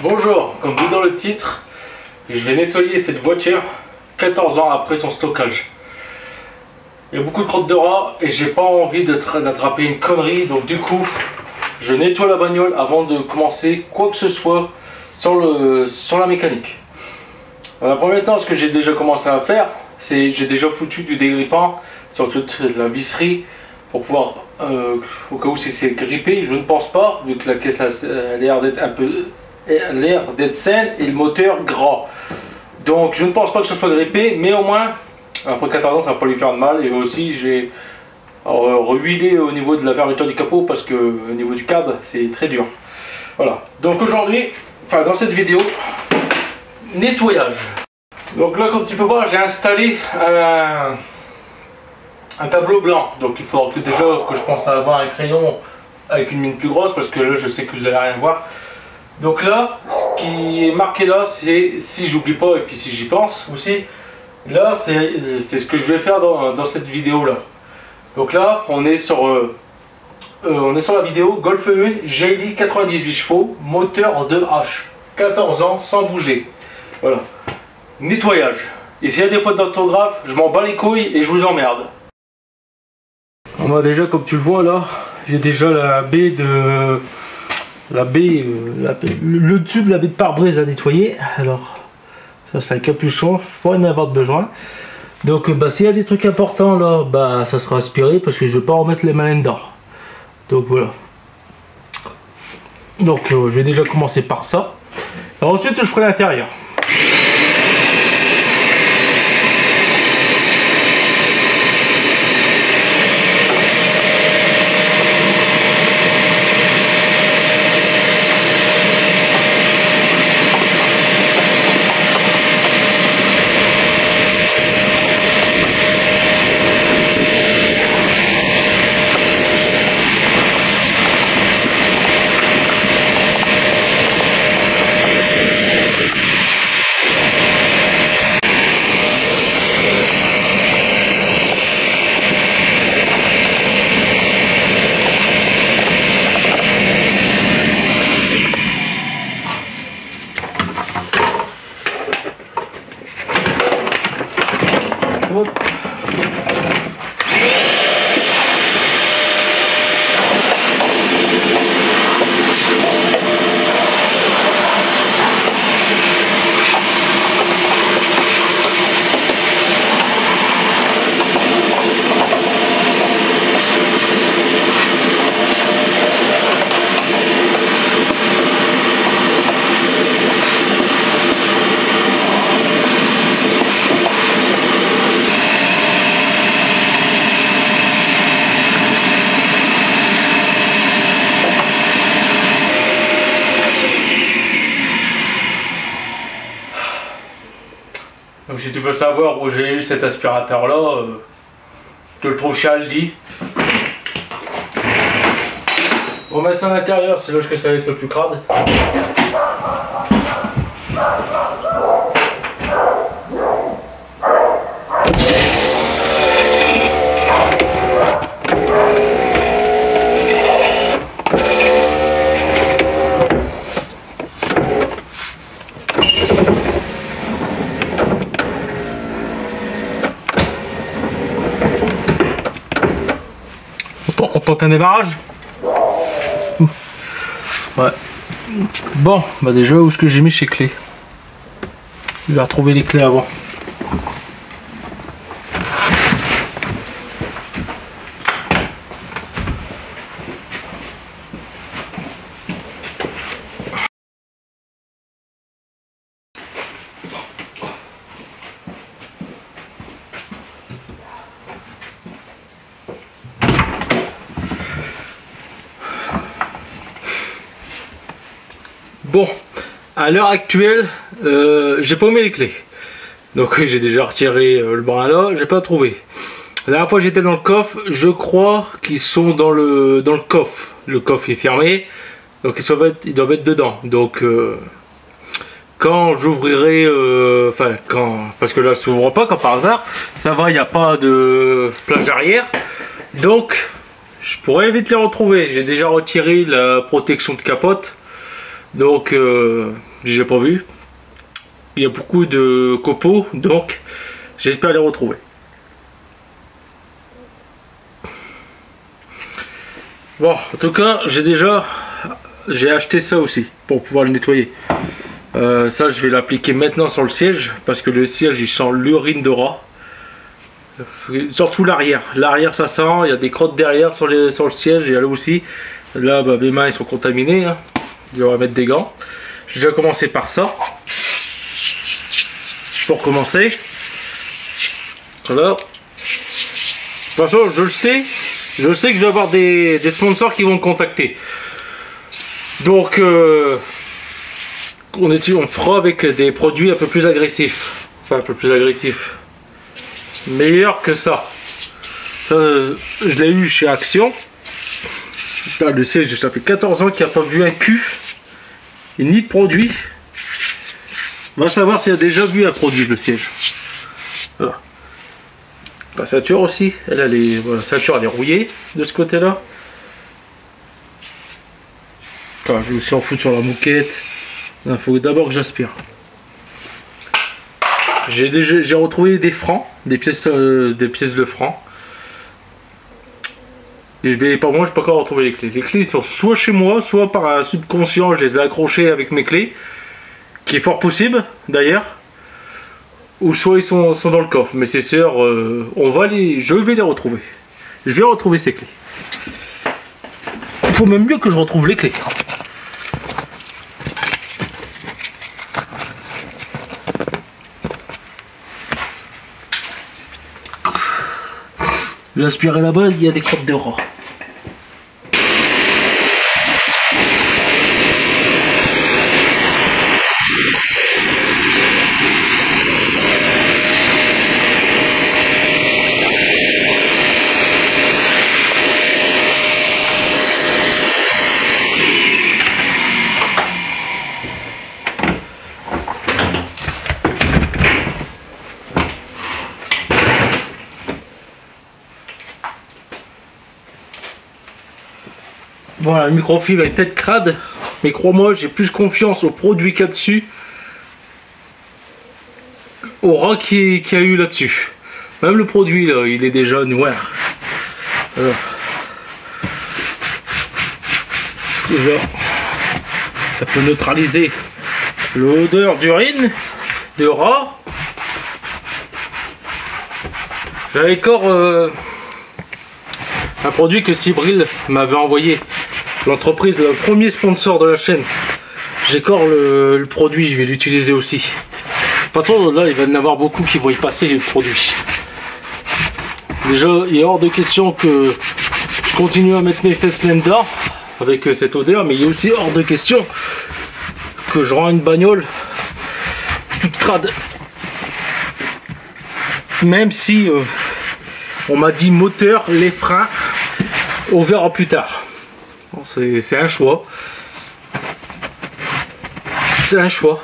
Bonjour, comme dit dans le titre, je vais nettoyer cette voiture 14 ans après son stockage. Il y a beaucoup de crottes de rat et j'ai pas envie d'attraper une connerie, donc du coup je nettoie la bagnole avant de commencer quoi que ce soit sur la mécanique. Dans un premier temps, ce que j'ai déjà commencé à faire, c'est j'ai déjà foutu du dégrippant sur toute la visserie pour pouvoir, au cas où c'est grippé, je ne pense pas, vu que la caisse a l'air d'être saine et le moteur gras. Donc je ne pense pas que ce soit grippé, mais au moins après 14 ans ça va pas lui faire de mal. Et aussi j'ai rehuilé au niveau de la fermeture du capot parce que au niveau du câble c'est très dur. Voilà, donc aujourd'hui, enfin dans cette vidéo, nettoyage. Donc là comme tu peux voir, j'ai installé un tableau blanc. Donc il faudra que déjà que je pense à avoir un crayon avec une mine plus grosse parce que là je sais que vous allez rien voir. Donc là, ce qui est marqué là, c'est, si j'oublie pas et puis si j'y pense aussi, là c'est ce que je vais faire dans cette vidéo là. Donc là, on est sur la vidéo Golf 1 GLI 98 chevaux, moteur 2H, 14 ans sans bouger. Voilà. Nettoyage. Et s'il y a des fautes d'orthographe, je m'en bats les couilles et je vous emmerde. On va déjà, comme tu le vois là, j'ai déjà la baie de... le dessus de la baie de pare-brise à nettoyer. Alors ça c'est un capuchon, je pourrais en avoir besoin. Donc s'il y a des trucs importants là, ça sera aspiré parce que je vais pas remettre les mains dedans. Donc voilà. Donc je vais déjà commencer par ça. Alors, ensuite je ferai l'intérieur. Donc si tu veux savoir où j'ai eu cet aspirateur là, tu le trouves chez Aldi. Bon, maintenant à l'intérieur, c'est là que ça va être le plus crade. On tente un démarrage. Ouais. Bon, déjà où est-ce que j'ai mis ces clés? Je vais retrouver les clés avant. Bon, à l'heure actuelle, j'ai pas mis les clés. Donc j'ai déjà retiré le bras là, j'ai pas trouvé. La dernière fois j'étais dans le coffre, je crois qu'ils sont dans le coffre. Le coffre est fermé, donc ils doivent être dedans. Donc quand j'ouvrirai, parce que là ça s'ouvre pas comme par hasard, ça va, il n'y a pas de plage arrière. Donc je pourrais vite les retrouver. J'ai déjà retiré la protection de capote. Donc j'ai pas vu. Il y a beaucoup de copeaux, donc j'espère les retrouver. Bon, en tout cas, j'ai acheté ça aussi pour pouvoir le nettoyer. Ça, je vais l'appliquer maintenant sur le siège parce que le siège il sent l'urine de rat. Surtout l'arrière. L'arrière, ça sent. Il y a des crottes derrière sur le siège et là aussi. Là, bah, mes mains ils sont contaminées. Hein. Je vais mettre des gants. Je vais commencer par ça. Pour commencer. Voilà. De toute façon, je le sais. Je sais que je vais avoir des sponsors qui vont me contacter. Donc, on fera avec des produits un peu plus agressifs. Enfin, un peu plus agressifs. Meilleur que ça. Ça, je l'ai eu chez Action. Putain, le siège, ça fait 14 ans qu'il n'a pas vu un cul. Et ni de produit. On va savoir s'il a déjà vu un produit, le siège. Voilà. La ceinture aussi, la ceinture elle est rouillée de ce côté là. Je vais aussi en foutre sur la moquette. Il faut d'abord que j'aspire. J'ai retrouvé des francs, des pièces de francs. Et par moi, je n'ai pas encore retrouvé les clés. Les clés sont soit chez moi, soit par un subconscient, je les ai accrochées avec mes clés, qui est fort possible d'ailleurs. Ou soit ils sont dans le coffre, mais c'est sûr, je vais les retrouver. Je vais retrouver ces clés. Il faut même mieux que je retrouve les clés. Je vais aspirer là-bas, il y a des crottes de rat. Voilà, le microfibre est peut-être crade, mais crois-moi, j'ai plus confiance au produit qu'il y a dessus, au rat qu'il y a eu là-dessus. Même le produit, là, il est déjà noir. Voilà. Déjà, ça peut neutraliser l'odeur d'urine, de rat. J'avais encore un produit que Cybril m'avait envoyé. L'entreprise, le premier sponsor de la chaîne. J'ai encore le produit, je vais l'utiliser aussi. De toute façon, là, il va y en avoir beaucoup qui vont y passer le produit. Déjà, il est hors de question que je continue à mettre mes fesses Lenda avec cette odeur, mais il est aussi hors de question que je rends une bagnole toute crade. Même si on m'a dit moteur, les freins, on verra plus tard. Bon, c'est un choix. C'est un choix.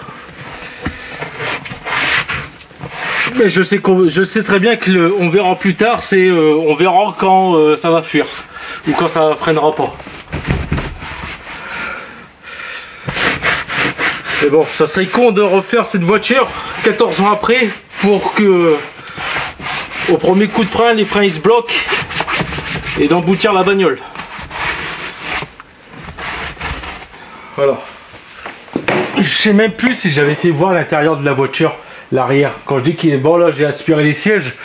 Mais je sais très bien que on verra plus tard, c'est on verra quand ça va fuir ou quand ça freinera pas. Mais bon, ça serait con de refaire cette voiture 14 ans après pour que au premier coup de frein, les freins ils se bloquent et d'emboutir la bagnole. Voilà. Je sais même plus si j'avais fait voir l'intérieur de la voiture, l'arrière. Quand je dis qu'il est bon, là j'ai aspiré les sièges,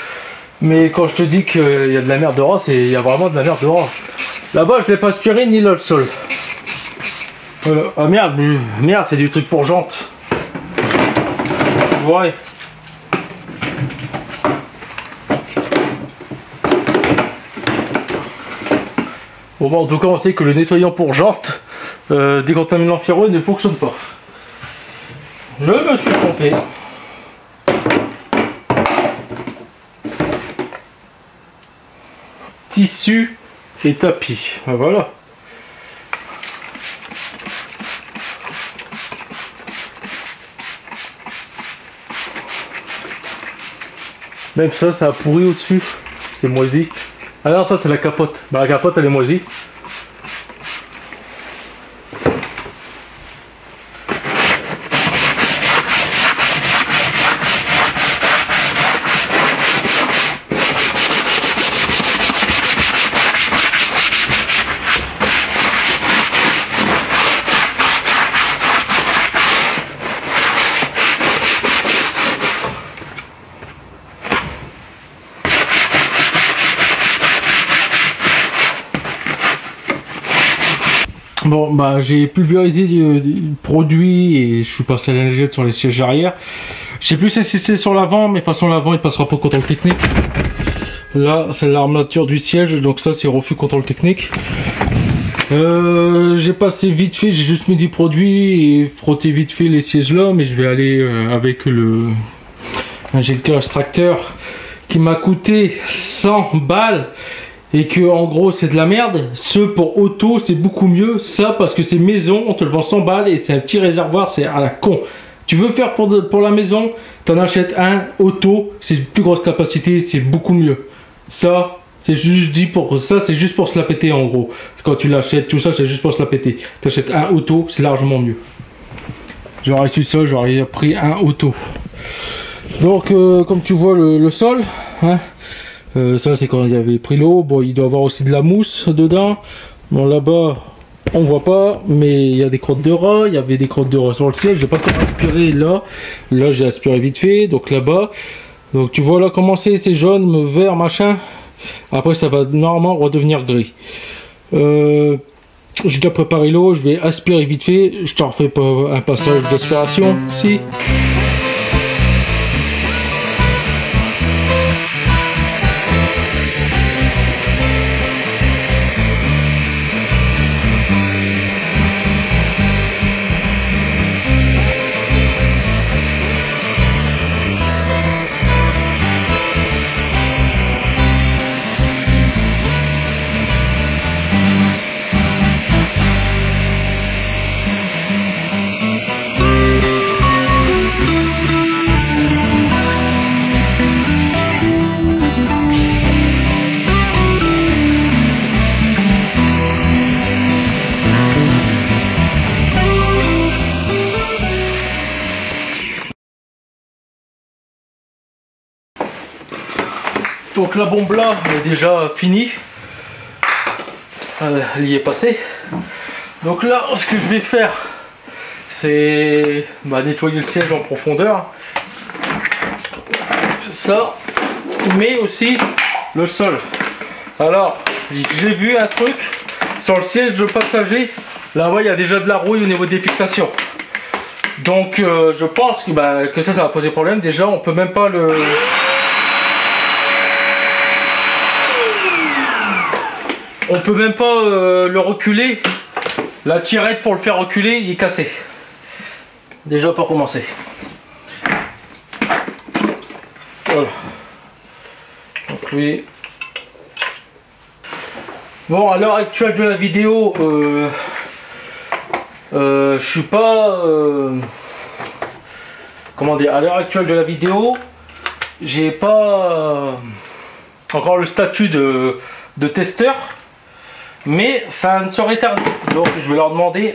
mais quand je te dis qu'il y a de la merde de rat, il y a vraiment de la merde de rat. Là-bas je l'ai pas aspiré ni là le sol. Voilà. Ah merde, merde, c'est du truc pour jantes. Je vois. Bon, bah, en tout cas, on sait que le nettoyant pour jantes décontaminant ferreux ne fonctionne pas. Je me suis trompé. Tissu et tapis. Ben voilà. Même ça a pourri au-dessus. C'est moisi. Ah non, ça c'est la capote. Bah, la capote elle est moisie. Bon, bah j'ai pulvérisé du produit et je suis passé à la lingette sur les sièges arrière. Je sais plus si c'est sur l'avant, mais de toute façon l'avant il passera pas au contrôle technique. Là c'est l'armature du siège, donc ça c'est refus contrôle technique. J'ai passé vite fait, j'ai juste mis du produit et frotté vite fait les sièges là, mais je vais aller avec le injecteur extracteur qui m'a coûté 100 balles. Et que en gros c'est de la merde. Ce pour auto c'est beaucoup mieux. Ça parce que c'est maison, on te le vend 100 balles et c'est un petit réservoir, c'est à la con. Tu veux faire pour la maison, t'en achètes un auto, c'est une plus grosse capacité, c'est beaucoup mieux. Ça c'est juste dit pour ça, c'est juste pour se la péter en gros. Quand tu l'achètes, tout ça c'est juste pour se la péter. T'achètes un auto, c'est largement mieux. J'aurais su ça, j'aurais pris un auto. Donc comme tu vois le sol, hein. Ça c'est quand il avait pris l'eau. Bon, il doit y avoir aussi de la mousse dedans. Bon, là-bas on voit pas, mais il y a des crottes de rats. Il y avait des crottes de rats sur le ciel. J'ai pas encore aspiré là. Là j'ai aspiré vite fait. Donc là-bas, donc tu vois là comment c'est jaune, vert, machin. Après ça va normalement redevenir gris. J'ai déjà préparé l'eau. Je vais aspirer vite fait. Je t'en refais pas un passage d'aspiration si. Donc la bombe là est déjà finie, elle y est passée. Donc là ce que je vais faire c'est nettoyer le siège en profondeur, ça, mais aussi le sol. Alors j'ai vu un truc sur le siège passager, là-bas il y a déjà de la rouille au niveau des fixations. Donc je pense que ça va poser problème. Déjà on peut même pas le... On peut même pas le reculer. La tirette pour le faire reculer, il est cassé. Déjà pour commencer. Voilà. Donc lui. Bon, à l'heure actuelle de la vidéo, je suis pas... comment dire, à l'heure actuelle de la vidéo, j'ai pas encore le statut de testeur. Mais ça ne serait tardé, donc je vais leur demander.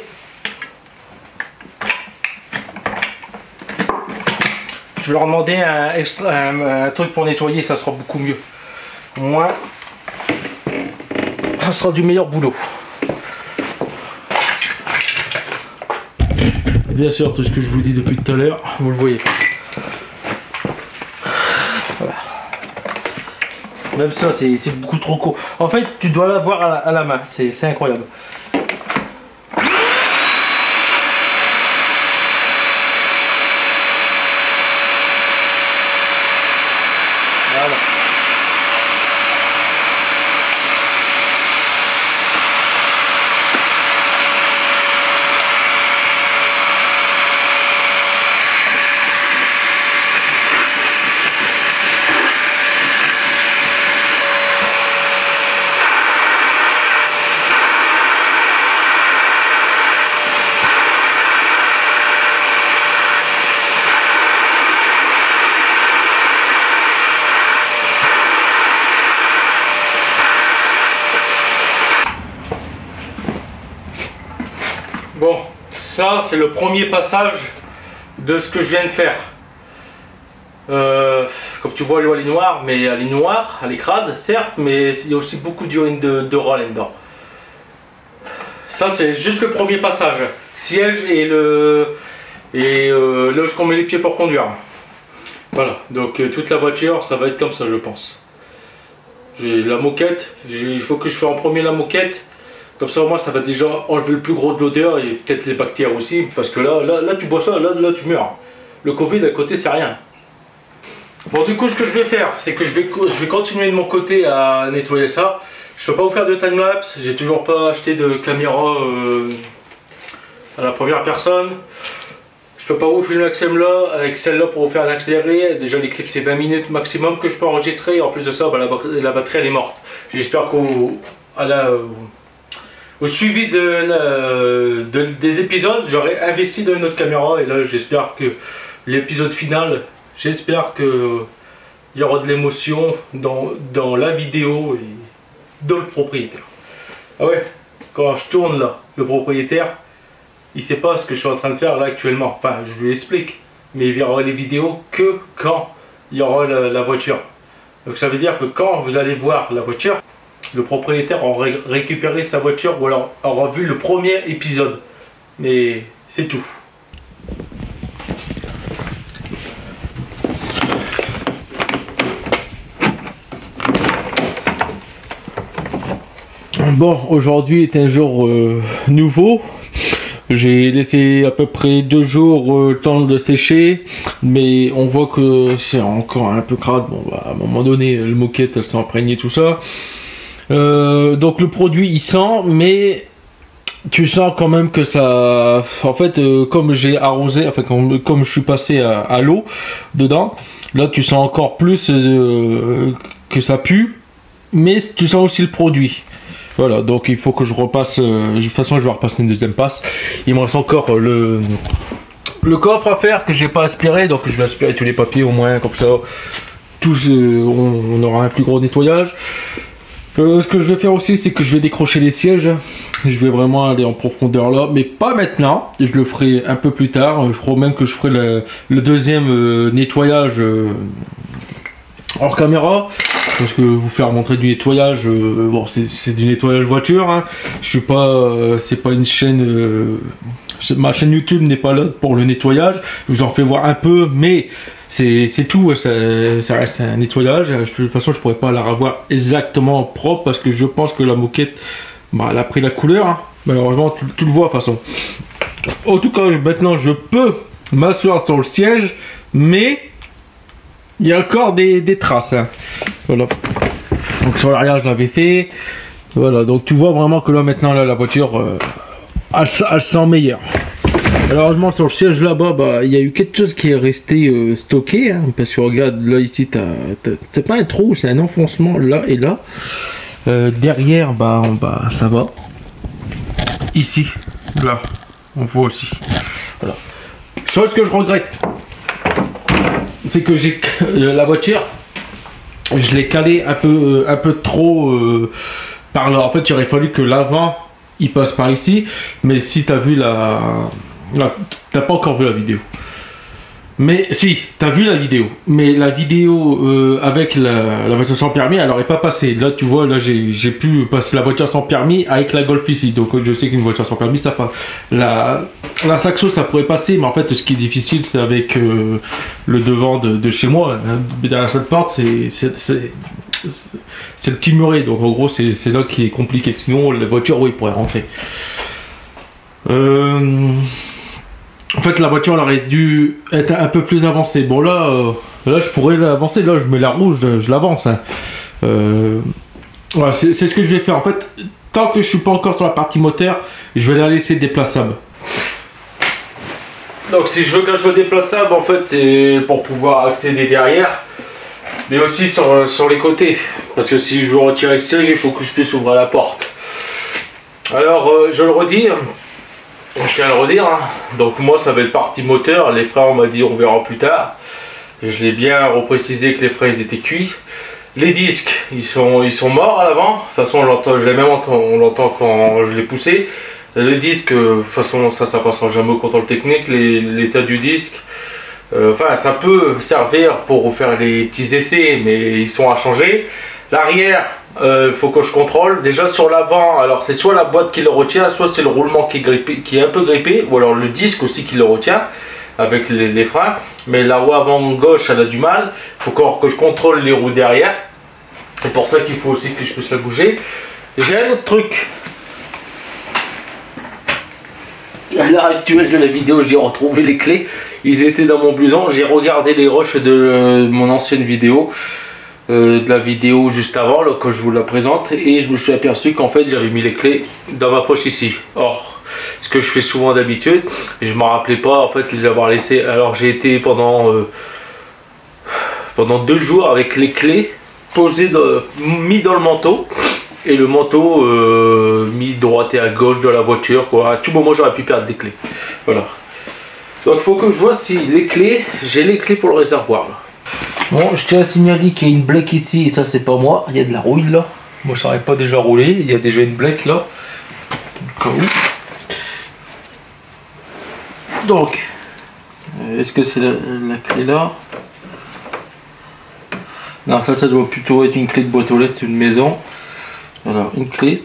Je vais leur demander un truc pour nettoyer, ça sera beaucoup mieux. Au moins, ça sera du meilleur boulot. Et bien sûr, tout ce que je vous dis depuis tout à l'heure, vous le voyez. Voilà. Même ça, c'est beaucoup trop court. En fait, tu dois l'avoir à la main. C'est incroyable. Voilà. Bon, ça c'est le premier passage de ce que je viens de faire. Comme tu vois, l'eau elle est noire, mais elle est noire, elle est crade, certes, mais il y a aussi beaucoup d'urine de rat là-dedans. Ça c'est juste le premier passage. Siège et là où on met les pieds pour conduire. Voilà, donc toute la voiture, ça va être comme ça, je pense. J'ai la moquette, il faut que je fasse en premier la moquette. Comme ça au moins ça va déjà enlever le plus gros de l'odeur et peut-être les bactéries aussi. Parce que là tu bois ça, là tu meurs. Le Covid à côté c'est rien. Bon du coup ce que je vais faire, c'est que je vais continuer de mon côté à nettoyer ça. Je peux pas vous faire de timelapse, j'ai toujours pas acheté de caméra à la première personne. Je peux pas vous filmer avec celle-là pour vous faire un accéléré. Déjà les clips c'est 20 minutes maximum que je peux enregistrer. En plus de ça, bah, la batterie elle est morte. J'espère qu'au suivi des épisodes, j'aurai investi dans une autre caméra. Et là j'espère que l'épisode final, j'espère que il y aura de l'émotion dans la vidéo et dans le propriétaire. Ah ouais, quand je tourne là, le propriétaire, il sait pas ce que je suis en train de faire là actuellement. Enfin, je lui explique, mais il verra les vidéos que quand il y aura la voiture. Donc ça veut dire que quand vous allez voir la voiture, le propriétaire aura récupéré sa voiture ou alors aura vu le premier épisode. Mais c'est tout. Bon, aujourd'hui est un jour nouveau. J'ai laissé à peu près 2 jours le temps de sécher, mais on voit que c'est encore un peu crade. Bon, bah, à un moment donné, le moquette elle s'est imprégnée, tout ça. Donc le produit il sent, mais tu sens quand même que ça... En fait, comme j'ai arrosé, enfin comme je suis passé à l'eau dedans, là tu sens encore plus que ça pue, mais tu sens aussi le produit. Voilà, donc il faut que je repasse, de toute façon je vais repasser une deuxième passe. Il me reste encore le coffre à faire que j'ai pas aspiré, donc je vais aspirer tous les papiers au moins, comme ça tous, on aura un plus gros nettoyage. Ce que je vais faire aussi, c'est que je vais décrocher les sièges. Je vais vraiment aller en profondeur là, mais pas maintenant, je le ferai un peu plus tard. Je crois même que je ferai le deuxième nettoyage hors caméra. Parce que vous faire montrer du nettoyage, bon c'est du nettoyage voiture, hein. Je suis pas, c'est pas une chaîne, ma chaîne YouTube n'est pas là pour le nettoyage. Je vous en fais voir un peu, mais c'est tout, ça reste un nettoyage. De toute façon je pourrais pas la revoir exactement propre parce que je pense que la moquette, bah, elle a pris la couleur, hein. Malheureusement tu le vois de toute façon. En tout cas maintenant je peux m'asseoir sur le siège, mais il y a encore des traces, hein. Voilà. Donc sur l'arrière je l'avais fait. Voilà, donc tu vois vraiment que là maintenant là, la voiture elle sent meilleure. Malheureusement sur le siège là-bas, bah, il y a eu quelque chose qui est resté stocké, hein, parce que regarde là ici, c'est pas un trou, c'est un enfoncement là et là. Derrière, bah en bas ça va. Ici, là, on voit aussi. Voilà. Chose que je regrette, c'est que j'ai la voiture, je l'ai calé un peu trop par là. En fait, il aurait fallu que l'avant il passe par ici, mais si tu as vu t'as pas encore vu la vidéo. Mais si, tu as vu la vidéo, mais la vidéo avec la voiture sans permis, elle n'aurait pas passé. Là, tu vois, là j'ai pu passer la voiture sans permis avec la Golf ici. Donc je sais qu'une voiture sans permis, ça passe. La Saxo, ça pourrait passer, mais en fait, ce qui est difficile, c'est avec le devant de chez moi. Hein. Derrière cette porte, c'est le petit muret. Donc en gros, c'est là qui est compliqué. Sinon, la voiture, oui, pourrait rentrer. En fait, la voiture elle aurait dû être un peu plus avancée. Bon là, là je pourrais l'avancer. Là, je mets la rouge, je l'avance. Hein. Voilà, c'est ce que je vais faire. En fait, tant que je suis pas encore sur la partie moteur, je vais la laisser déplaçable. Donc, si je veux qu'elle soit déplaçable, en fait, c'est pour pouvoir accéder derrière, mais aussi sur les côtés. Parce que si je veux retirer le siège, il faut que je puisse ouvrir la porte. Alors, je le redis. Je tiens à le redire, hein. Donc moi ça va être partie moteur, les freins on m'a dit on verra plus tard. Je l'ai bien reprécisé que les freins ils étaient cuits. Les disques ils sont morts à l'avant, de toute façon on l'entend quand je l'ai poussé. Le disque, de toute façon ça passera jamais au contrôle technique, l'état du disque. Enfin ça peut servir pour faire les petits essais mais ils sont à changer. L'arrière, faut que je contrôle. Déjà sur l'avant, alors c'est soit la boîte qui le retient, soit c'est le roulement qui est un peu grippé, ou alors le disque aussi qui le retient avec les freins. Mais la roue avant gauche, elle a du mal. Il faut encore que je contrôle les roues derrière. C'est pour ça qu'il faut aussi que je puisse la bouger. J'ai un autre truc à l'heure actuelle de la vidéo, j'ai retrouvé les clés. Ils étaient dans mon blouson. J'ai regardé les rushs de mon ancienne vidéo, de la vidéo juste avant, là, que je vous la présente, et je me suis aperçu qu'en fait j'avais mis les clés dans ma poche ici. Or, ce que je fais souvent d'habitude, je ne me rappelais pas en fait les avoir laissés. Alors j'ai été pendant 2 jours avec les clés posées, mis dans le manteau. Et le manteau mis droite et à gauche de la voiture, quoi. À tout moment j'aurais pu perdre des clés. Voilà. Donc il faut que je vois si les clés, j'ai les clés pour le réservoir là. Bon, je tiens à signaler qu'il y a une blague ici, et ça c'est pas moi, il y a de la rouille là. Moi ça n'aurait pas déjà roulé, il y a déjà une blague là. Donc, est-ce que c'est la clé là? Non, ça doit plutôt être une clé de boîte aux lettres d'une maison. Alors, une clé.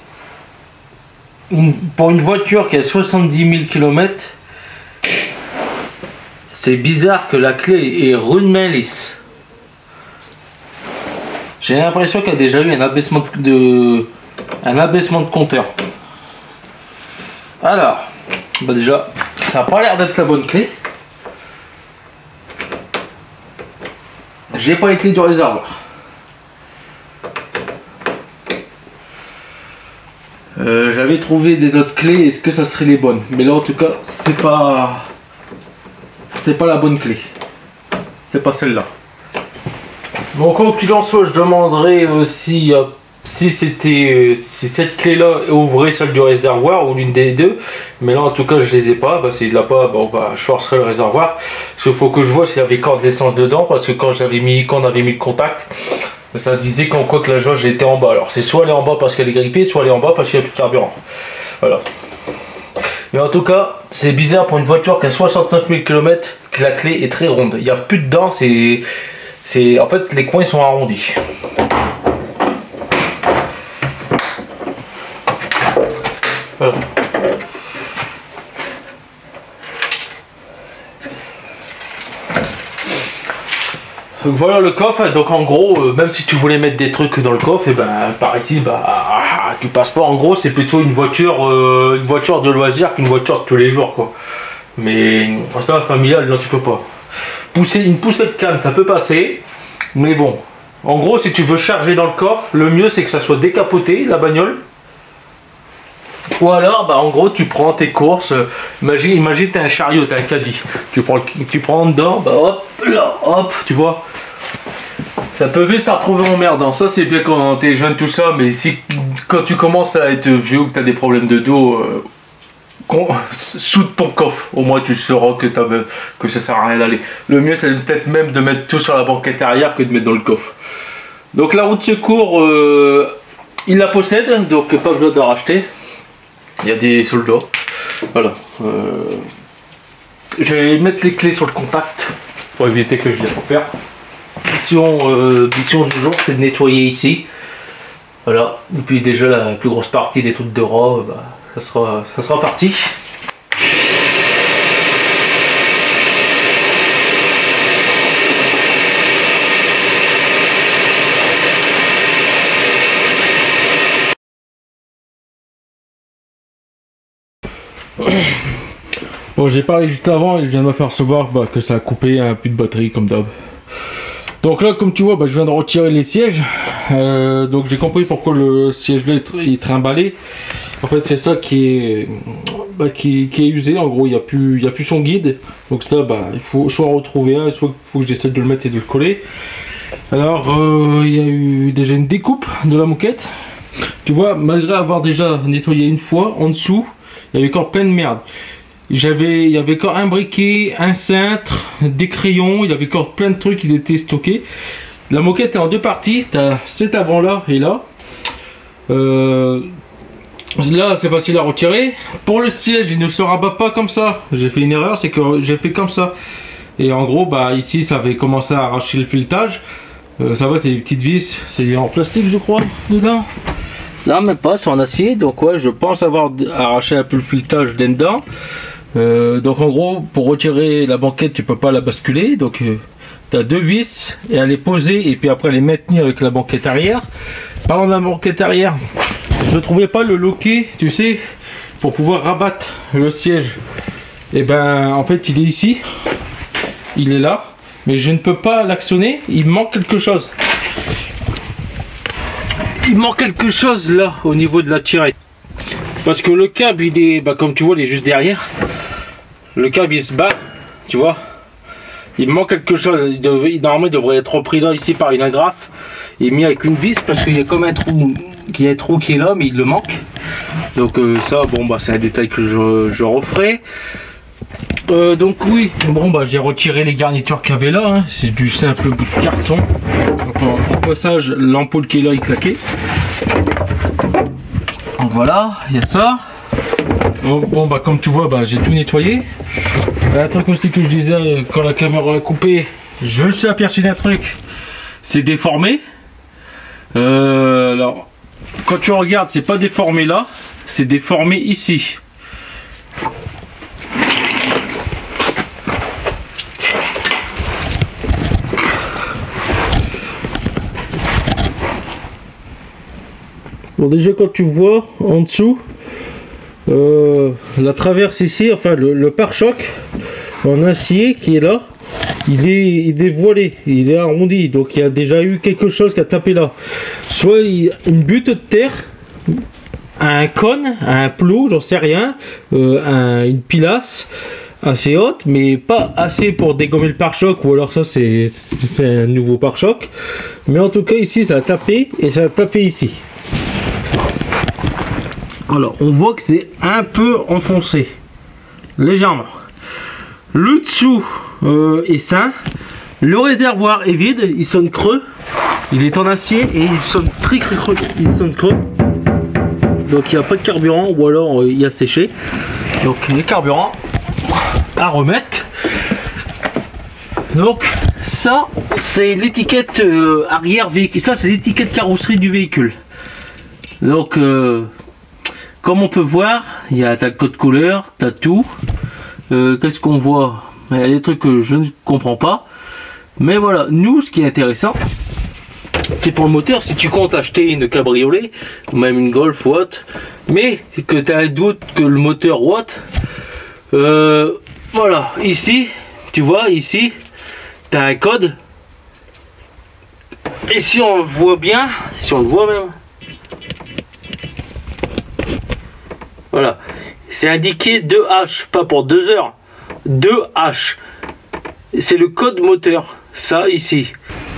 Pour une voiture qui a 70 000 km, c'est bizarre que la clé est rudement lisse. J'ai l'impression qu'il y a déjà eu un abaissement de compteur. Alors, bah déjà, ça n'a pas l'air d'être la bonne clé. J'ai pas les clés du réservoir. J'avais trouvé des autres clés, est-ce que ça serait les bonnes? Mais là en tout cas c'est pas la bonne clé, c'est pas celle-là. Bon, quoi qu'il en soit, je demanderai aussi si cette clé là ouvrait celle du réservoir ou l'une des deux, mais là en tout cas je les ai pas. Bah, s'il l'a pas, bon, bah, je forcerai le réservoir, parce qu'il faut que je vois s'il y avait encore de l'essence dedans, parce que quand on avait mis le contact, ça disait qu'en quoi que la jauge était en bas. Alors c'est soit elle est en bas parce qu'elle est grippée, soit elle est en bas parce qu'il n'y a plus de carburant. Voilà. Mais en tout cas, c'est bizarre pour une voiture qui a 69 000 km que la clé est très ronde. Il n'y a plus de dents, en fait les coins sont arrondis. Voilà. Donc voilà le coffre. Donc en gros, même si tu voulais mettre des trucs dans le coffre, et ben par ici, bah tu passes pas. En gros, c'est plutôt une voiture de loisir qu'une voiture de tous les jours, quoi. Mais ça, familial, non, tu peux pas. Une poussée de canne, ça peut passer, mais bon. En gros, si tu veux charger dans le coffre, le mieux c'est que ça soit décapoté, la bagnole. Ou alors, bah, en gros, tu prends tes courses. Imagine, tu as un chariot, tu as un caddie. Tu prends dedans, bah, hop, là, hop, tu vois. Ça peut vite se retrouver emmerdant. Ça, c'est bien quand tu es jeune, tout ça. Mais quand tu commences à être vieux ou que tu as des problèmes de dos, soude ton coffre. Au moins, tu sauras que ça sert à rien d'aller. Le mieux, c'est peut-être même de mettre tout sur la banquette arrière que de mettre dans le coffre. Donc, la roue de secours, il la possède. Donc, pas besoin de la racheter. Il y a des soldats. Voilà. Je vais mettre les clés sur le contact pour éviter que je les repère. Mission du jour, c'est de nettoyer ici. Voilà. Et puis déjà la plus grosse partie des trucs de rat, bah, ça sera parti. Bon, j'ai parlé juste avant et je viens de me faire recevoir que ça a coupé un peu de batterie comme d'hab. Donc là, comme tu vois, je viens de retirer les sièges. Donc j'ai compris pourquoi le siège là est trimballé. En fait, c'est ça qui est usé. En gros, il n'y a plus son guide. Donc ça, il faut soit retrouver un, soit il faut que j'essaie de le mettre et de le coller. Alors, il y a eu déjà une découpe de la moquette. Tu vois, malgré avoir déjà nettoyé une fois, en dessous, il y avait encore plein de merde. Il y avait encore un briquet, un cintre, des crayons, il y avait encore plein de trucs qui étaient stockés. La moquette est en 2 parties, tu as cet avant là et là. Là c'est facile à retirer. Pour le siège, il ne se rabat pas comme ça. J'ai fait une erreur, c'est que j'ai fait comme ça. Et en gros, ici ça avait commencé à arracher le filetage. Ça va, c'est des petites vis, c'est en plastique je crois, dedans. Non, même pas, c'est en acier, donc ouais, je pense avoir arraché un peu le filetage dedans. Donc en gros, pour retirer la banquette, tu peux pas la basculer, donc tu as 2 vis et à les poser et puis après les maintenir avec la banquette arrière. Parlant de la banquette arrière, je ne trouvais pas le loquet, tu sais, pour pouvoir rabattre le siège. Et ben en fait il est ici, il est là, mais je ne peux pas l'actionner, il manque quelque chose. Il manque quelque chose là au niveau de la tirette. Parce que le câble il est, bah, comme tu vois il est juste derrière. Le câble il se bat, tu vois. Il manque quelque chose, normalement il devrait être repris là ici par une agrafe et mis avec une vis parce qu'il y a comme un trou qui est là mais il le manque. Donc ça bon bah c'est un détail que je referai. Donc oui, bon bah j'ai retiré les garnitures qu'il y avait là, hein. C'est du simple bout de carton. Donc au passage l'ampoule qui est là est claquée. Donc voilà, il y a ça. Donc, bon bah comme tu vois bah, j'ai tout nettoyé. Un truc aussi que je disais quand la caméra a coupé, je me suis aperçu d'un truc, c'est déformé. Alors quand tu regardes c'est pas déformé là, c'est déformé ici. Bon déjà quand tu vois en dessous la traverse ici, enfin le pare-choc en acier qui est là, il est voilé, il est arrondi, donc il y a déjà eu quelque chose qui a tapé là. Soit une butte de terre, un cône, un plot, j'en sais rien, une pilasse assez haute, mais pas assez pour dégommer le pare-choc, ou alors ça c'est un nouveau pare-choc. Mais en tout cas ici ça a tapé, et ça a tapé ici. Alors on voit que c'est un peu enfoncé, légèrement. Le dessous est sain, le réservoir est vide, il sonne creux, il est en acier et il sonne très creux, il sonne creux. Donc il n'y a pas de carburant ou alors il a séché. Donc les carburants à remettre. Donc ça c'est l'étiquette arrière véhicule, ça c'est l'étiquette carrosserie du véhicule. Donc comme on peut voir, il y a le code couleur, t'as tout. Qu'est-ce qu'on voit? Il y a des trucs que je ne comprends pas. Mais voilà, nous ce qui est intéressant, c'est pour le moteur. Si tu comptes acheter une cabriolet, ou même une Golf ou autre, mais que tu as un doute que le moteur ou autre, voilà, ici, tu vois, ici, tu as un code. Et si on le voit bien, si on le voit même, voilà, c'est indiqué 2H, pas pour 2 heures, 2H. C'est le code moteur, ça ici.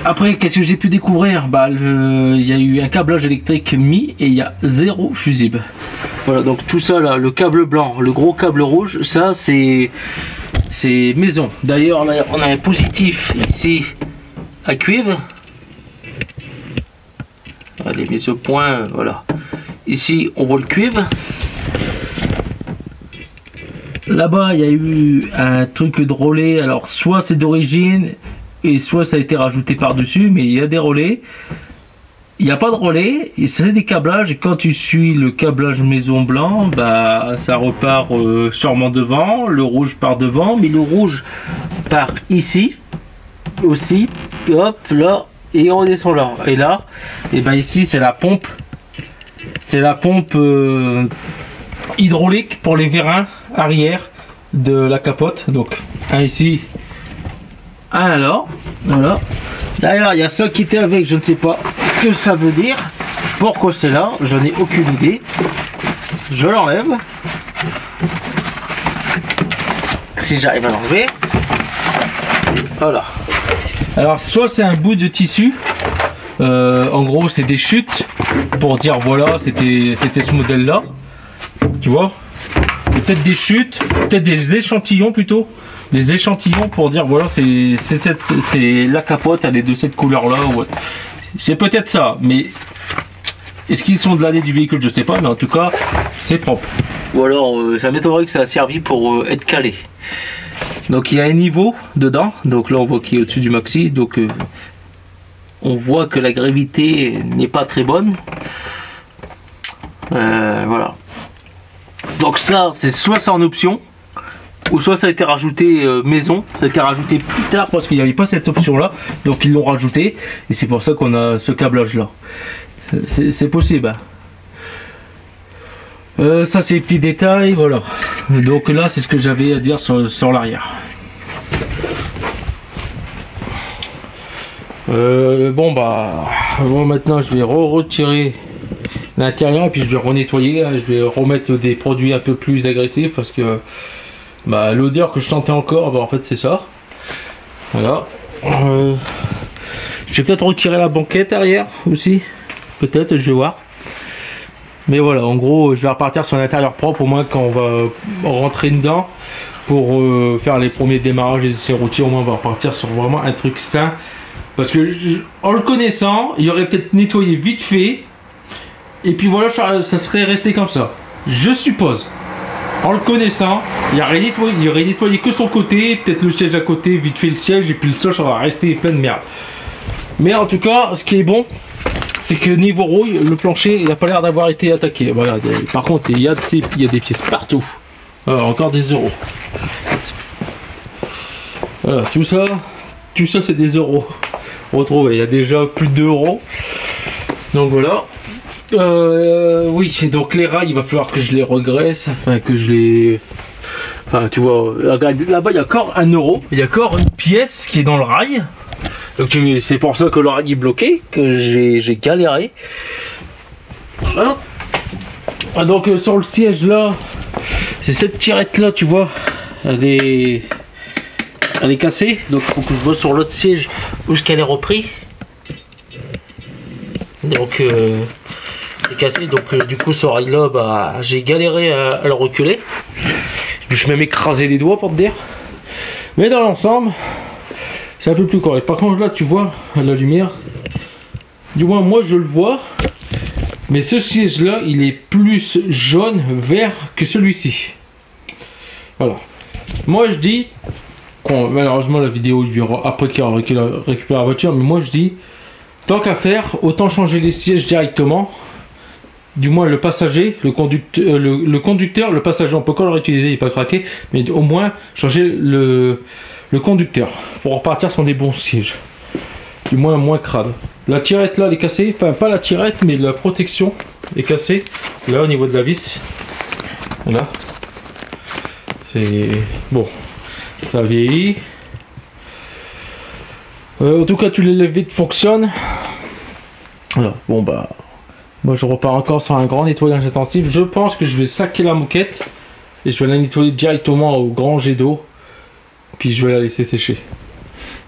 Après, qu'est-ce que j'ai pu découvrir? Bah, il y a eu un câblage électrique mis et il y a 0 fusible. Voilà, donc tout ça là, le câble blanc, le gros câble rouge, ça c'est maison. D'ailleurs, là, on a un positif ici à cuivre. Allez, mis ce point, voilà. Ici, on voit le cuivre. Là-bas, il y a eu un truc de relais. Alors, soit c'est d'origine, et soit ça a été rajouté par-dessus, mais il y a des relais. Il n'y a pas de relais, c'est des câblages. Et quand tu suis le câblage maison blanc, bah, ça repart sûrement devant. Le rouge part devant, mais le rouge part ici aussi. Hop, là, et on redescend là. Et là, et ben ici, c'est la pompe. C'est la pompe hydraulique pour les vérins arrière de la capote. Donc un ici, un là, voilà. D'ailleurs il y a ça qui était avec, je ne sais pas ce que ça veut dire, pourquoi c'est là, je n'ai aucune idée. Je l'enlève si j'arrive à l'enlever. Voilà, alors soit c'est un bout de tissu, en gros c'est des chutes pour dire voilà c'était ce modèle là, tu vois, peut-être des chutes, peut-être des échantillons plutôt, des échantillons pour dire voilà c'est la capote, elle est de cette couleur là, ouais. C'est peut-être ça, mais est-ce qu'ils sont de l'année du véhicule, je sais pas, mais en tout cas c'est propre. Ou alors ça m'étonnerait que ça a servi pour être calé. Donc il y a un niveau dedans, donc là on voit qu'il est au-dessus du maxi, donc on voit que la gravité n'est pas très bonne. Voilà. Donc ça, c'est soit c'est en option, ou soit ça a été rajouté maison. Ça a été rajouté plus tard parce qu'il n'y avait pas cette option là, donc ils l'ont rajouté et c'est pour ça qu'on a ce câblage là. C'est possible. Ça c'est les petits détails, voilà. Donc là c'est ce que j'avais à dire sur l'arrière. Bon maintenant je vais retirer l'intérieur et puis je vais renettoyer, je vais remettre des produits un peu plus agressifs parce que l'odeur que je sentais encore, en fait c'est ça. Voilà. Je vais peut-être retirer la banquette arrière aussi, peut-être, je vais voir. Mais voilà, en gros je vais repartir sur l'intérieur propre au moins quand on va rentrer dedans pour faire les premiers démarrages des essais routiers. Au moins on va repartir sur vraiment un truc sain. Parce que en le connaissant, il aurait peut-être nettoyé vite fait. Et puis voilà, ça serait resté comme ça. Je suppose. En le connaissant, il aurait nettoyé que son côté, peut-être le siège à côté, vite fait le siège, et puis le sol, ça va rester plein de merde. Mais en tout cas, ce qui est bon, c'est que niveau rouille, le plancher, il n'a pas l'air d'avoir été attaqué. Voilà. Par contre, il y a des pièces partout. Alors, encore des euros. Voilà, tout ça c'est des euros. Retrouvé, il y a déjà plus de 2 euros. Donc voilà. Oui, donc les rails, il va falloir que je les regraisse, enfin que je les... Enfin tu vois, là-bas il y a encore 1 euro, il y a encore une pièce qui est dans le rail. Donc c'est pour ça que le rail est bloqué, que j'ai galéré. Voilà. Donc sur le siège là, c'est cette tirette là, tu vois, elle est cassée, donc il faut que je vois sur l'autre siège où est-ce qu'elle est reprise. Donc c'est cassé, donc du coup ce rail là, j'ai galéré à le reculer. Je me suis même écrasé les doigts pour te dire. Mais dans l'ensemble, c'est un peu plus correct. Par contre là tu vois la lumière, du moins moi je le vois, mais ce siège là il est plus jaune vert que celui-ci. Voilà. Moi je dis, malheureusement la vidéo il y aura après qu'il aura récupéré la voiture, mais moi je dis, tant qu'à faire, autant changer les sièges directement. Du moins le passager, le conducteur, le passager on peut encore le réutiliser, il n'est pas craqué, mais au moins changer le conducteur pour repartir sur des bons sièges. Du moins crade. La tirette là elle est cassée, enfin pas la tirette mais la protection est cassée. Là au niveau de la vis. Voilà. C'est bon. Ça vieillit. En tout cas, tous les leviers fonctionnent. Alors, bon moi je repars encore sur un grand nettoyage intensif. Je pense que je vais saquer la moquette et je vais la nettoyer directement au grand jet d'eau. Puis je vais la laisser sécher.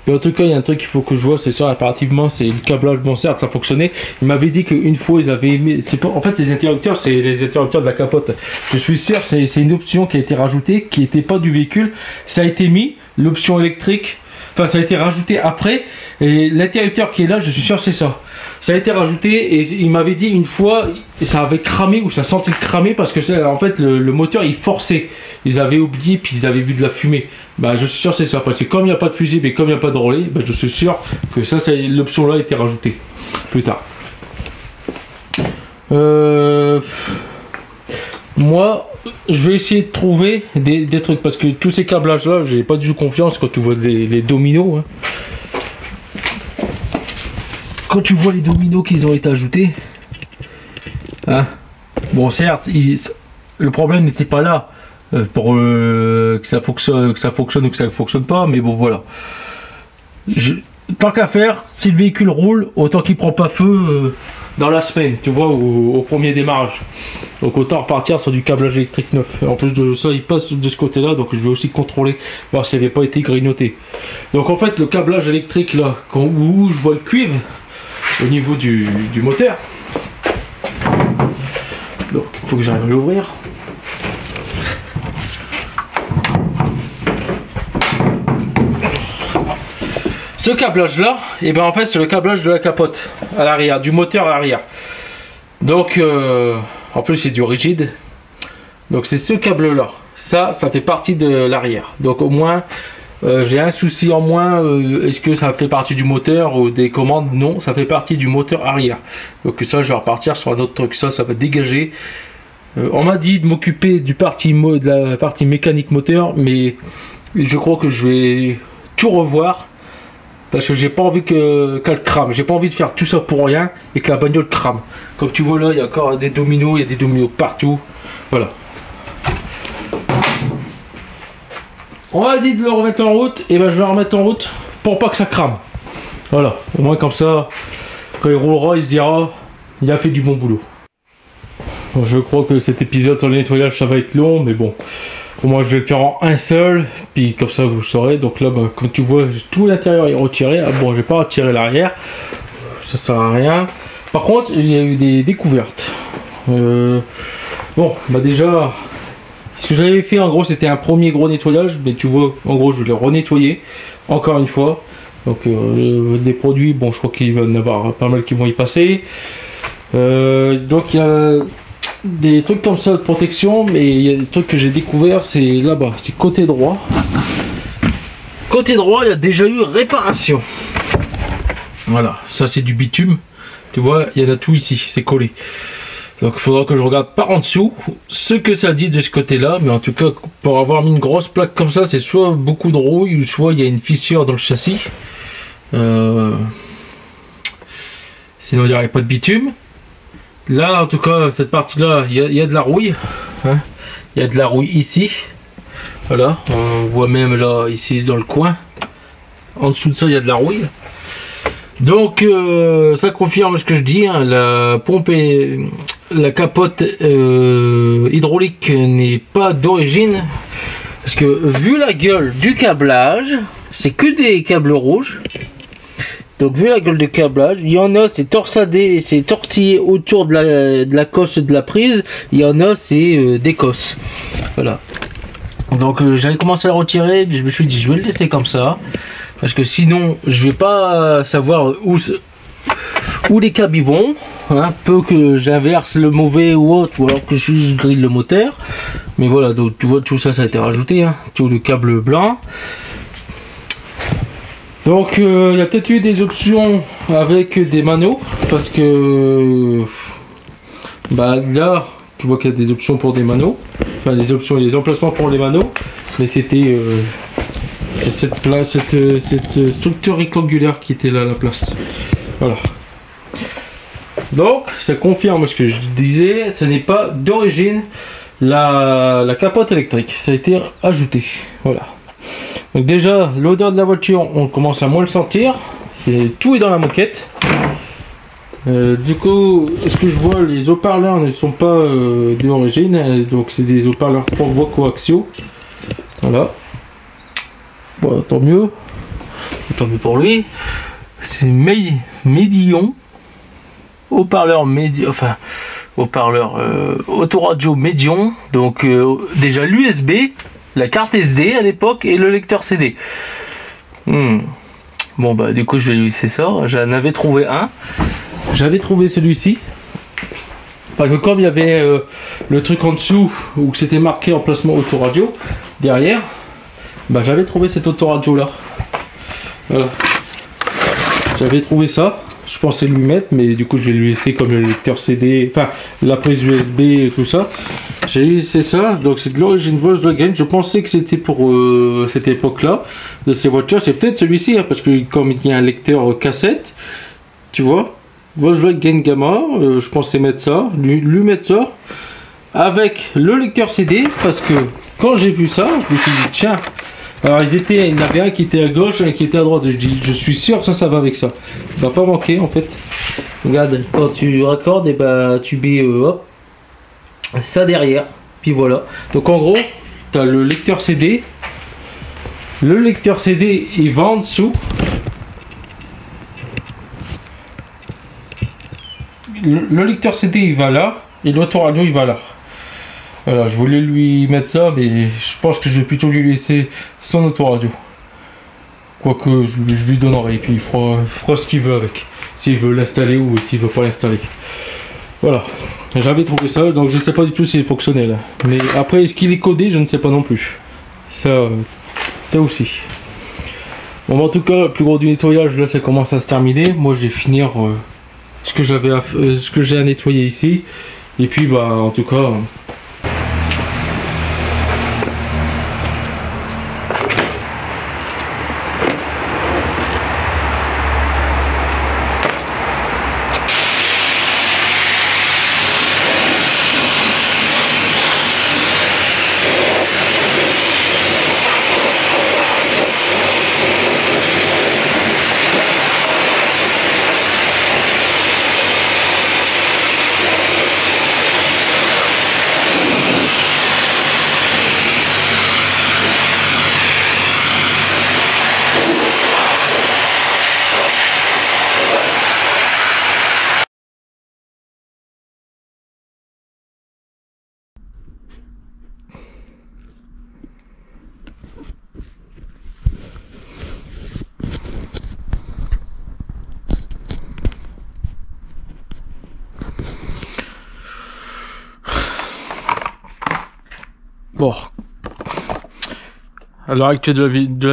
Et en tout cas, il y a un truc qu'il faut que je vois, c'est sûr, impérativement, c'est le câblage. Bon, certes, ça fonctionnait. Il m'avait dit qu'une fois, ils avaient mis... En fait, les interrupteurs, c'est les interrupteurs de la capote. Je suis sûr, c'est une option qui a été rajoutée, qui n'était pas du véhicule. Ça a été mis, l'option électrique. Enfin, ça a été rajouté après. Et l'interrupteur qui est là, je suis sûr, c'est ça. Ça a été rajouté et il m'avait dit une fois, ça avait cramé ou ça sentait cramer parce que en fait, le moteur, il forçait. Ils avaient oublié, puis ils avaient vu de la fumée. Je suis sûr c'est ça, parce que comme il n'y a pas de fusible et comme il n'y a pas de relais, je suis sûr que ça, l'option là a été rajoutée plus tard. Moi, je vais essayer de trouver des trucs, parce que tous ces câblages là, j'ai pas du tout confiance quand tu vois les dominos. Hein. Quand tu vois les dominos qu'ils ont été ajoutés, hein. Bon certes, le problème n'était pas là. Pour que ça fonctionne ou que ça fonctionne pas, mais bon voilà. Tant qu'à faire, si le véhicule roule, autant qu'il prend pas feu dans la semaine, tu vois, au premier démarrage. Donc autant repartir sur du câblage électrique neuf. En plus de ça, il passe de ce côté là, donc je vais aussi contrôler, voir s'il n'avait pas été grignoté. Donc en fait, le câblage électrique là, où je vois le cuivre au niveau du moteur. Donc il faut que j'arrive à l'ouvrir. Ce câblage là, et en fait c'est le câblage de la capote à l'arrière, du moteur à l'arrière. Donc en plus c'est du rigide. Donc c'est ce câble là. Ça fait partie de l'arrière. Donc au moins j'ai un souci en moins. Est-ce que ça fait partie du moteur ou des commandes? Non, ça fait partie du moteur arrière. Donc ça je vais repartir sur un autre truc. Ça va dégager. On m'a dit de m'occuper de la partie mécanique moteur, mais je crois que je vais tout revoir. parce que j'ai pas envie qu'elle crame. J'ai pas envie de faire tout ça pour rien et que la bagnole crame. Comme tu vois là, il y a encore des dominos, il y a des dominos partout. Voilà. On m'a dit de le remettre en route, et ben je vais le remettre en route pour pas que ça crame. Voilà, au moins comme ça, quand il roulera, il se dira, il a fait du bon boulot. Bon, je crois que cet épisode sur le nettoyage, ça va être long, mais bon. Au moins je vais le faire en un seul, puis comme ça vous saurez. Donc là, bah, comme tu vois, tout l'intérieur est retiré. Ah bon, je vais pas retirer l'arrière, ça sert à rien. Par contre, il y a eu des découvertes. Bon, bah déjà, ce que j'avais fait en gros, c'était un premier gros nettoyage, mais tu vois, en gros, je vais le renettoyer encore une fois. Donc des produits, bon, je crois qu'il va y en avoir pas mal qui vont y passer. Donc il y a des trucs comme ça de protection, mais il y a des trucs que j'ai découvert, c'est là-bas, c'est côté droit. Côté droit, il y a déjà eu réparation. Voilà, ça c'est du bitume. Tu vois, il y en a tout ici, c'est collé. Donc il faudra que je regarde par en dessous ce que ça dit de ce côté-là. Mais en tout cas, pour avoir mis une grosse plaque comme ça, c'est soit beaucoup de rouille, ou soit il y a une fissure dans le châssis. Sinon il n'y aurait pas de bitume. Là, en tout cas, cette partie-là, il y a de la rouille. Hein, il y a de la rouille ici. Voilà, on voit même là, ici dans le coin. En dessous de ça, il y a de la rouille. Donc, ça confirme ce que je dis. Hein, la pompe et la capote hydraulique n'est pas d'origine. Parce que, vu la gueule du câblage, c'est que des câbles rouges. Donc vu la gueule de câblage, il y en a c'est torsadé, c'est tortillé autour de la cosse de la prise, il y en a c'est des cosses. Voilà. Donc j'avais commencé à le retirer, je me suis dit je vais le laisser comme ça, parce que sinon je vais pas savoir où les câbles ils vont, hein, peu que j'inverse le mauvais ou autre, ou alors que je grille le moteur. Mais voilà, donc tu vois tout ça, ça a été rajouté, hein, tout le câble blanc. Donc il y a peut-être eu des options avec des manos, parce que bah là tu vois qu'il y a des options pour des manos, enfin des options et des emplacements pour les manos, mais c'était cette structure rectangulaire qui était là à la place. Voilà. Donc ça confirme ce que je disais, ce n'est pas d'origine la capote électrique, ça a été ajouté. Voilà. Donc déjà, l'odeur de la voiture, on commence à moins le sentir. Tout est dans la moquette. Du coup, ce que je vois, les haut-parleurs ne sont pas d'origine. Donc c'est des haut-parleurs pour voix coaxiaux. Voilà. Bon, tant mieux. Tant mieux pour lui. C'est Médion. Haut-parleur Médion. Enfin, haut-parleur autoradio Médion. Donc déjà l'USB. La carte SD à l'époque et le lecteur CD. Bon bah du coup je vais lui laisser ça. J'en avais trouvé un. J'avais trouvé celui-ci. Parce que comme il y avait le truc en dessous où c'était marqué emplacement autoradio derrière, bah j'avais trouvé cet autoradio là. Voilà. J'avais trouvé ça. Je pensais lui mettre, mais du coup je vais lui laisser comme le lecteur CD, enfin la prise USB et tout ça. J'ai laissé ça, donc c'est de l'origine Volkswagen. Je pensais que c'était pour cette époque-là de ces voitures. C'est peut-être celui-ci, hein, parce que comme il y a un lecteur cassette, tu vois, Volkswagen Gamma, je pensais mettre ça, lui mettre ça avec le lecteur CD, parce que quand j'ai vu ça, je me suis dit tiens. Alors il y en avait un qui était à gauche et un qui était à droite. Je dis, je suis sûr que ça va avec ça. Ça va pas manquer en fait. Regarde, quand tu raccordes, et bah tu mets hop, ça derrière. Puis voilà. Donc en gros, tu as le lecteur CD. Le lecteur CD il va en dessous. Le lecteur CD il va là. Et l'autoradio il va là. Voilà, je voulais lui mettre ça, mais je pense que je vais plutôt lui laisser son autoradio. Quoique, je lui donnerai, et puis il fera ce qu'il veut avec. S'il veut l'installer ou s'il veut pas l'installer. Voilà, j'avais trouvé ça, donc je sais pas du tout s'il est fonctionnel. Mais après, est-ce qu'il est codé, je ne sais pas non plus. Ça aussi. Bon, en tout cas, le plus gros du nettoyage, là, ça commence à se terminer. Moi, je vais finir ce que j'ai à nettoyer ici. Et puis, bah, en tout cas... Bon, à l'heure actuelle de la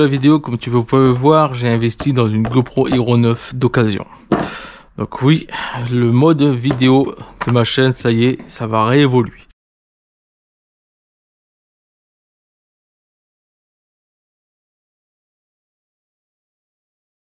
vidéo, comme tu peux voir, j'ai investi dans une GoPro Hero 9 d'occasion. Donc oui, le mode vidéo de ma chaîne, ça y est, ça va réévoluer.